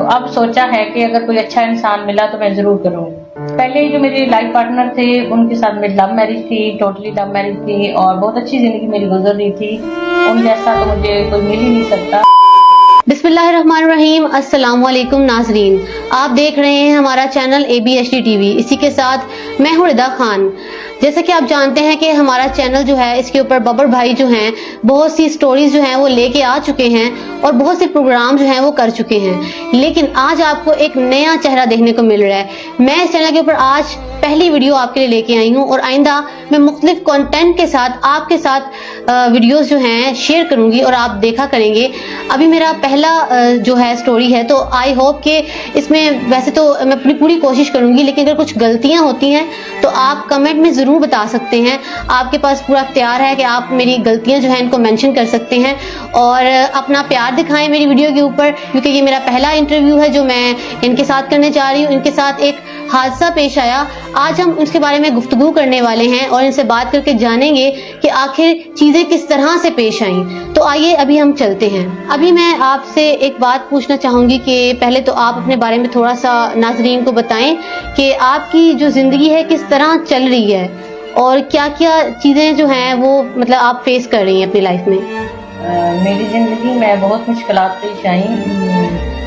अब सोचा है कि अगर कोई अच्छा इंसान मिला तो मैं जरूर करूँ। पहले जो मेरे लाइफ पार्टनर थे उनके साथ मेरी लव मैरिज थी, टोटली लव मैरिज थी और बहुत अच्छी जिंदगी मेरी गुजर रही थी। उन जैसा तो मुझे कोई मिल ही नहीं सकता। बिस्मिल्लाहिर्रहमानिर्रहीम। अस्सलाम वालेकुम नाजरीन, आप देख रहे हैं हमारा चैनल ABHD TV। इसी के साथ मैं हूँ रिदा खान। जैसे कि आप जानते हैं कि हमारा चैनल जो है इसके ऊपर बबर भाई जो हैं बहुत सी स्टोरीज जो हैं वो लेके आ चुके हैं और बहुत से प्रोग्राम जो हैं वो कर चुके हैं, लेकिन आज आपको एक नया चेहरा देखने को मिल रहा है। मैं इस चैनल के ऊपर आज पहली वीडियो आपके लिए लेके आई हूँ और आइंदा मैं मुख्तलिफ कंटेंट के साथ आपके साथ वीडियोस जो हैं शेयर करूंगी और आप देखा करेंगे। अभी मेरा पहला जो है स्टोरी है, तो आई होप कि इसमें वैसे तो मैं अपनी पूरी कोशिश करूंगी, लेकिन अगर कुछ गलतियां होती हैं तो आप कमेंट में जरूर बता सकते हैं। आपके पास पूरा इख्तियार है कि आप मेरी गलतियां जो है इनको मेंशन कर सकते हैं और अपना प्यार दिखाएं मेरी वीडियो के ऊपर, क्योंकि ये मेरा पहला इंटरव्यू है जो मैं इनके साथ करने जा रही हूँ। इनके साथ एक हादसा पेश आया, आज हम उसके बारे में गुफ्तगू करने वाले हैं और इनसे बात करके जानेंगे कि आखिर चीजें किस तरह से पेश आईं। तो आइए अभी हम चलते हैं। अभी मैं आपसे एक बात पूछना चाहूंगी कि पहले तो आप अपने बारे में थोड़ा सा नाजरीन को बताएं कि आपकी जो जिंदगी है किस तरह चल रही है और क्या क्या चीजें जो हैं वो मतलब आप फेस कर रही हैं अपनी लाइफ में। मेरी जिंदगी में बहुत मुश्किलात पेश आई।